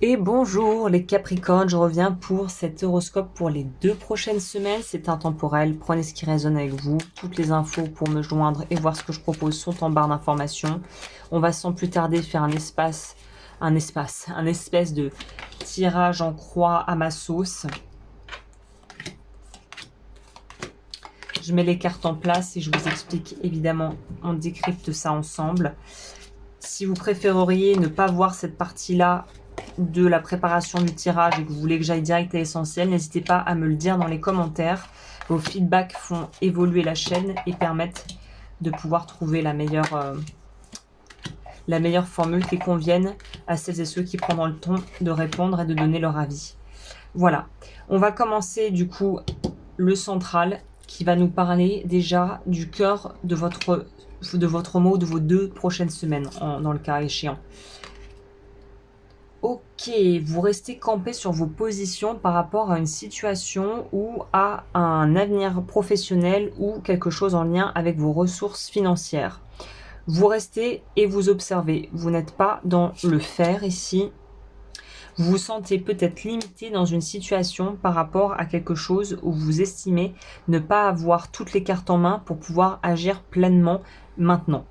Et bonjour les Capricornes, je reviens pour cet horoscope pour les 2 prochaines semaines. C'est intemporel, prenez ce qui résonne avec vous. Toutes les infos pour me joindre et voir ce que je propose sont en barre d'informations. On va sans plus tarder faire un espèce de tirage en croix à ma sauce. Je mets les cartes en place et je vous explique évidemment, on décrypte ça ensemble. Si vous préféreriez ne pas voir cette partie-là de la préparation du tirage et que vous voulez que j'aille direct à l'essentiel, n'hésitez pas à me le dire dans les commentaires. Vos feedbacks font évoluer la chaîne et permettent de pouvoir trouver la meilleure formule qui convienne à celles et ceux qui prendront le temps de répondre et de donner leur avis. Voilà, on va commencer du coup le central qui va nous parler déjà du cœur de votre mot de vos 2 prochaines semaines dans le cas échéant. Ok, vous restez campé sur vos positions par rapport à une situation ou à un avenir professionnel ou quelque chose en lien avec vos ressources financières. Vous restez et vous observez. Vous n'êtes pas dans le faire ici. Vous vous sentez peut-être limité dans une situation par rapport à quelque chose où vous estimez ne pas avoir toutes les cartes en main pour pouvoir agir pleinement maintenant.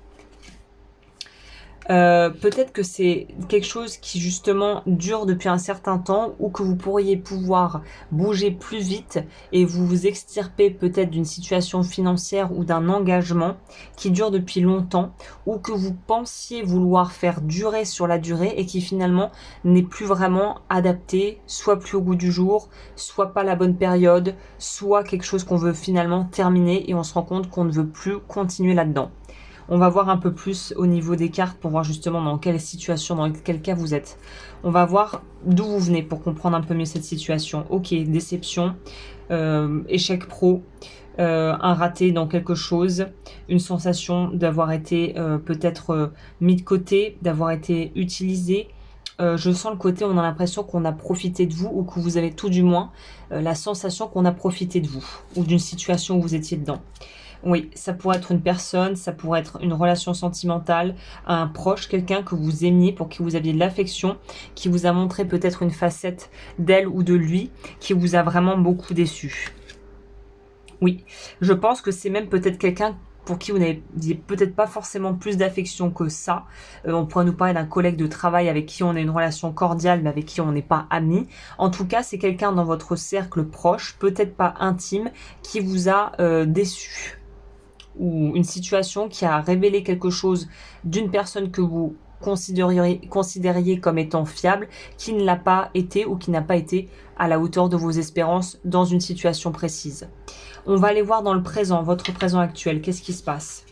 Peut-être que c'est quelque chose qui justement dure depuis un certain temps ou que vous pourriez pouvoir bouger plus vite et vous vous extirper peut-être d'une situation financière ou d'un engagement qui dure depuis longtemps ou que vous pensiez vouloir faire durer sur la durée et qui finalement n'est plus vraiment adapté, soit plus au goût du jour, soit pas la bonne période, soit quelque chose qu'on veut finalement terminer et on se rend compte qu'on ne veut plus continuer là-dedans. On va voir un peu plus au niveau des cartes pour voir justement dans quelle situation, dans quel cas vous êtes. On va voir d'où vous venez pour comprendre un peu mieux cette situation. Ok, déception, échec pro, un raté dans quelque chose, une sensation d'avoir été peut-être mis de côté, d'avoir été utilisé. Je sens le côté, on a l'impression qu'on a profité de vous ou que vous avez tout du moins la sensation qu'on a profité de vous ou d'une situation où vous étiez dedans. Oui, ça pourrait être une personne, ça pourrait être une relation sentimentale, un proche, quelqu'un que vous aimiez, pour qui vous aviez de l'affection, qui vous a montré peut-être une facette d'elle ou de lui, qui vous a vraiment beaucoup déçu. Oui, je pense que c'est même peut-être quelqu'un pour qui vous n'aviez peut-être pas forcément plus d'affection que ça. On pourrait nous parler d'un collègue de travail avec qui on a une relation cordiale, mais avec qui on n'est pas amis. En tout cas, c'est quelqu'un dans votre cercle proche, peut-être pas intime, qui vous a déçu, ou une situation qui a révélé quelque chose d'une personne que vous considériez comme étant fiable, qui ne l'a pas été ou qui n'a pas été à la hauteur de vos espérances dans une situation précise. On va aller voir dans le présent, votre présent actuel, qu'est-ce qui se passe?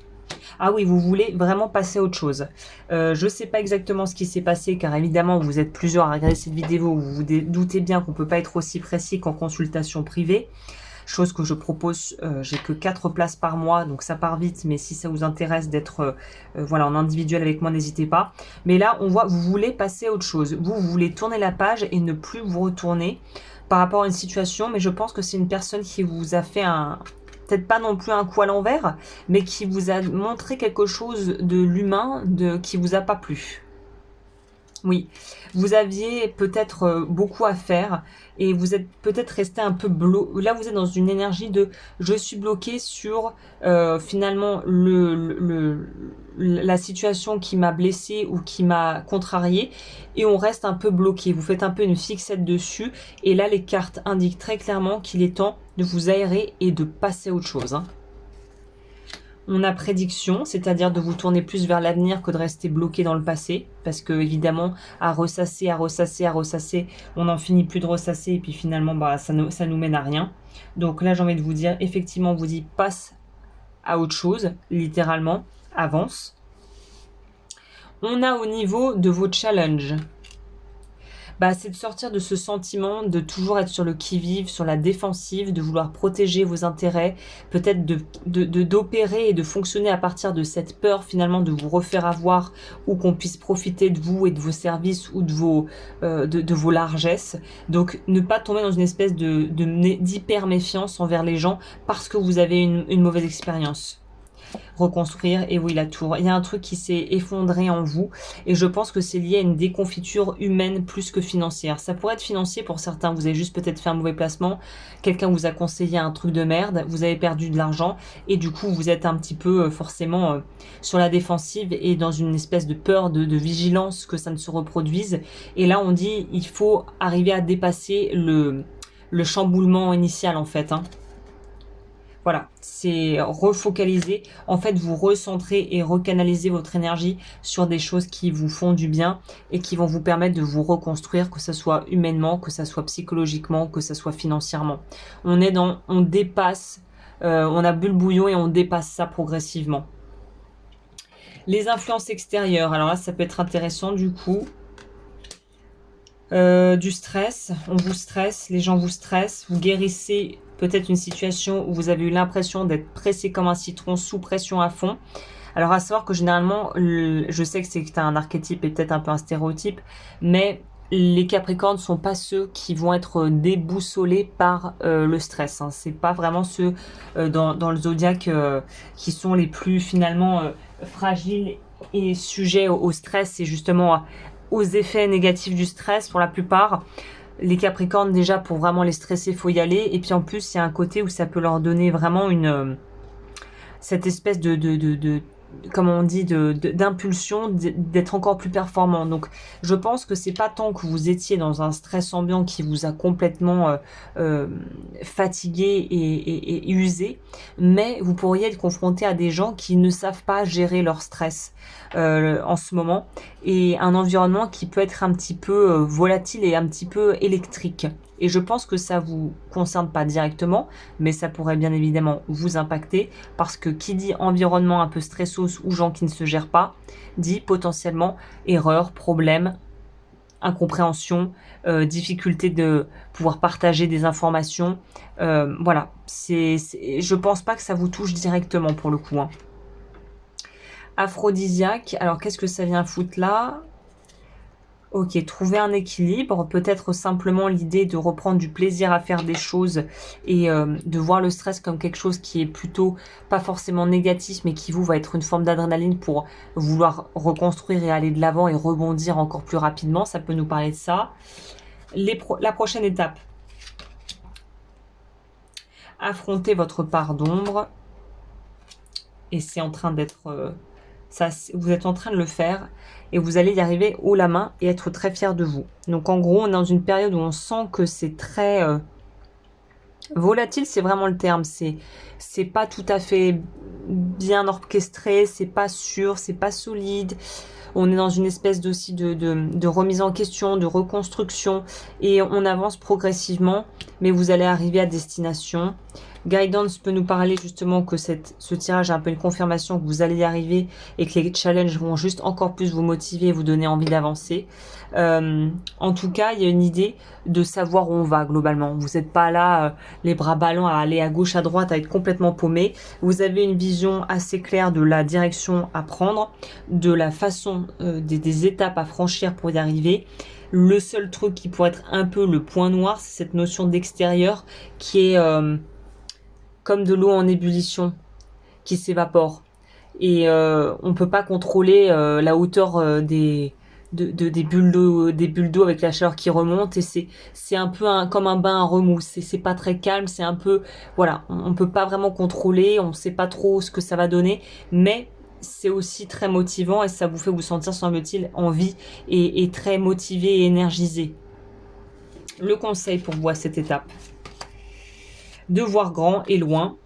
Ah oui, vous voulez vraiment passer à autre chose. Je ne sais pas exactement ce qui s'est passé, car évidemment, vous êtes plusieurs à regarder cette vidéo, vous vous doutez bien qu'on ne peut pas être aussi précis qu'en consultation privée. Chose que je propose, j'ai que 4 places par mois, donc ça part vite, mais si ça vous intéresse d'être voilà, en individuel avec moi, n'hésitez pas. Mais là, on voit, vous voulez passer à autre chose. Vous voulez tourner la page et ne plus vous retourner par rapport à une situation, mais je pense que c'est une personne qui vous a fait peut-être pas non plus un coup à l'envers, mais qui vous a montré quelque chose de l'humain qui vous a pas plu. Oui, vous aviez peut-être beaucoup à faire et vous êtes peut-être resté un peu bloqué. Là, vous êtes dans une énergie de je suis bloqué sur finalement la situation qui m'a blessé ou qui m'a contrarié et on reste un peu bloqué. Vous faites un peu une fixette dessus et là, les cartes indiquent très clairement qu'il est temps de vous aérer et de passer à autre chose. On a prédiction, c'est-à-dire de vous tourner plus vers l'avenir que de rester bloqué dans le passé. Parce que, évidemment, à ressasser, on n'en finit plus de ressasser et puis finalement, ça nous mène à rien. Donc là, j'ai envie de vous dire, effectivement, on vous dit passe à autre chose, littéralement, avance. On a au niveau de vos challenges. C'est de sortir de ce sentiment de toujours être sur le qui-vive, sur la défensive, de vouloir protéger vos intérêts, peut-être d'opérer et de fonctionner à partir de cette peur finalement de vous refaire avoir ou qu'on puisse profiter de vous et de vos services ou de vos largesses. Donc ne pas tomber dans une espèce d'hyper méfiance envers les gens parce que vous avez une mauvaise expérience. reconstruire. Et oui, la tour. Il y a un truc qui s'est effondré en vous. Et je pense que c'est lié à une déconfiture humaine plus que financière. Ça pourrait être financier pour certains. Vous avez juste peut-être fait un mauvais placement. Quelqu'un vous a conseillé un truc de merde. Vous avez perdu de l'argent. Et du coup, vous êtes un petit peu forcément sur la défensive et dans une espèce de peur, de vigilance que ça ne se reproduise. Et là, on dit il faut arriver à dépasser le chamboulement initial en fait. Voilà, c'est refocaliser. En fait, vous recentrez et recanaliser votre énergie sur des choses qui vous font du bien et qui vont vous permettre de vous reconstruire, que ce soit humainement, que ce soit psychologiquement, que ce soit financièrement. On dépasse, on a bu le bouillon et on dépasse ça progressivement. Les influences extérieures, alors là, ça peut être intéressant du coup. Du stress, on vous stresse, les gens vous stressent, vous guérissez peut-être une situation où vous avez eu l'impression d'être pressé comme un citron, sous pression à fond. Alors à savoir que généralement, je sais que c'est un archétype et peut-être un peu un stéréotype, mais les Capricornes ne sont pas ceux qui vont être déboussolés par le stress. Hein. C'est pas vraiment ceux dans le zodiaque qui sont les plus finalement fragiles et sujets au stress. C'est justement aux effets négatifs du stress pour la plupart. Les Capricornes, déjà, pour vraiment les stresser, il faut y aller. Et puis en plus, il y a un côté où ça peut leur donner vraiment cette espèce comme on dit, d'impulsion, d'être encore plus performant. Donc, je pense que c'est pas tant que vous étiez dans un stress ambiant qui vous a complètement fatigué et usé, mais vous pourriez être confronté à des gens qui ne savent pas gérer leur stress en ce moment, et un environnement qui peut être un petit peu volatile et un petit peu électrique. Et je pense que ça vous concerne pas directement, mais ça pourrait bien évidemment vous impacter, parce que qui dit environnement un peu stressos ou gens qui ne se gèrent pas, dit potentiellement erreur, problème, incompréhension, difficulté de pouvoir partager des informations. Voilà, je pense pas que ça vous touche directement pour le coup. Hein. Aphrodisiaque, alors qu'est-ce que ça vient foutre là ? Ok, trouver un équilibre, peut-être simplement l'idée de reprendre du plaisir à faire des choses et de voir le stress comme quelque chose qui est plutôt pas forcément négatif, mais qui vous va être une forme d'adrénaline pour vouloir reconstruire et aller de l'avant et rebondir encore plus rapidement. Ça peut nous parler de ça. La prochaine étape. Affronter votre part d'ombre. Et c'est en train d'être... vous êtes en train de le faire et vous allez y arriver haut la main et être très fier de vous. Donc en gros, on est dans une période où on sent que c'est très volatile, c'est vraiment le terme. C'est pas tout à fait bien orchestré, c'est pas sûr, c'est pas solide. On est dans une espèce aussi de remise en question, de reconstruction, et on avance progressivement, mais vous allez arriver à destination. Guidance peut nous parler justement que ce tirage est un peu une confirmation que vous allez y arriver et que les challenges vont juste encore plus vous motiver et vous donner envie d'avancer. En tout cas, il y a une idée de savoir où on va globalement. Vous n'êtes pas là les bras ballants à aller à gauche, à droite, à être complètement paumé. Vous avez une vision assez claire de la direction à prendre, de la façon, des étapes à franchir pour y arriver. Le seul truc qui pourrait être un peu le point noir, c'est cette notion d'extérieur qui est... comme de l'eau en ébullition qui s'évapore. Et on peut pas contrôler la hauteur des bulles d'eau avec la chaleur qui remonte, et c'est un peu comme un bain à remous. C'est pas très calme, c'est un peu... Voilà, on peut pas vraiment contrôler, on sait pas trop ce que ça va donner, mais c'est aussi très motivant et ça vous fait vous sentir, semble-t-il, en vie et très motivé et énergisé. Le conseil pour vous à cette étape: de voir grand et loin.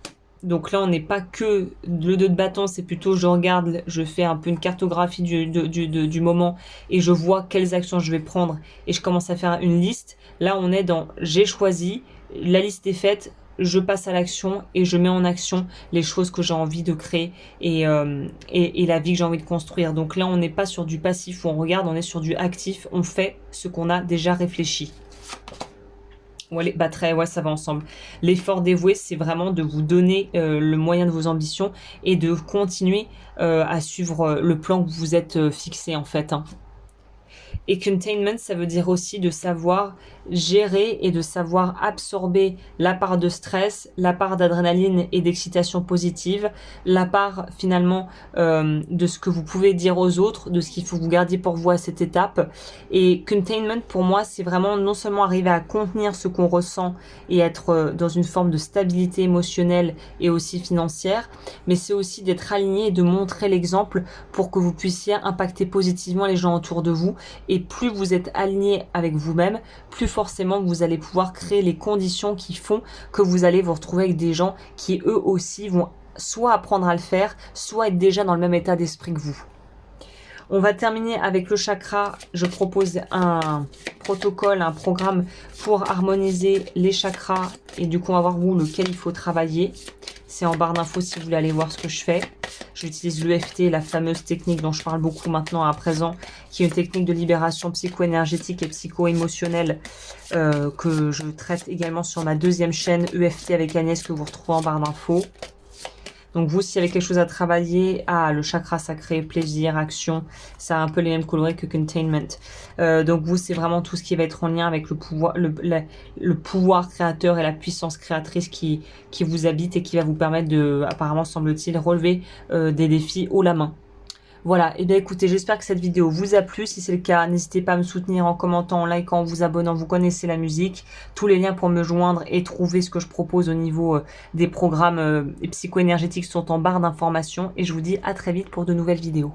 Donc là, on n'est pas que le 2 de bâton, c'est plutôt je regarde, je fais un peu une cartographie du moment et je vois quelles actions je vais prendre et je commence à faire une liste. Là, on est dans j'ai choisi, la liste est faite, je passe à l'action et je mets en action les choses que j'ai envie de créer et la vie que j'ai envie de construire. Donc là, on n'est pas sur du passif où on regarde, on est sur du actif, on fait ce qu'on a déjà réfléchi. Ouais, ça va ensemble. L'effort dévoué, c'est vraiment de vous donner le moyen de vos ambitions et de continuer à suivre le plan que vous êtes fixé en fait. Hein. Et containment, ça veut dire aussi de savoir gérer et de savoir absorber la part de stress, la part d'adrénaline et d'excitation positive, la part finalement de ce que vous pouvez dire aux autres, de ce qu'il faut que vous gardiez pour vous à cette étape. Et containment, pour moi, c'est vraiment non seulement arriver à contenir ce qu'on ressent et être dans une forme de stabilité émotionnelle et aussi financière, mais c'est aussi d'être aligné et de montrer l'exemple pour que vous puissiez impacter positivement les gens autour de vous. Et plus vous êtes aligné avec vous-même, plus forcément vous allez pouvoir créer les conditions qui font que vous allez vous retrouver avec des gens qui eux aussi vont soit apprendre à le faire, soit être déjà dans le même état d'esprit que vous. On va terminer avec le chakra. Je propose un protocole, un programme pour harmoniser les chakras. Et du coup, on va voir vous lequel il faut travailler. C'est en barre d'infos si vous voulez aller voir ce que je fais. J'utilise l'EFT, la fameuse technique dont je parle beaucoup maintenant à présent, qui est une technique de libération psycho-énergétique et psycho-émotionnelle que je traite également sur ma deuxième chaîne EFT avec Agnès que vous retrouvez en barre d'infos. Donc vous, s'il y avait quelque chose à travailler, le chakra sacré, plaisir, action, ça a un peu les mêmes coloris que containment. Donc vous, c'est vraiment tout ce qui va être en lien avec le pouvoir, le pouvoir créateur et la puissance créatrice qui vous habite et qui va vous permettre de, apparemment semble-t-il, relever des défis haut la main. Voilà, et bien écoutez, j'espère que cette vidéo vous a plu. Si c'est le cas, n'hésitez pas à me soutenir en commentant, en likant, en vous abonnant. Vous connaissez la musique. Tous les liens pour me joindre et trouver ce que je propose au niveau des programmes psycho-énergétiques sont en barre d'informations. Et je vous dis à très vite pour de nouvelles vidéos.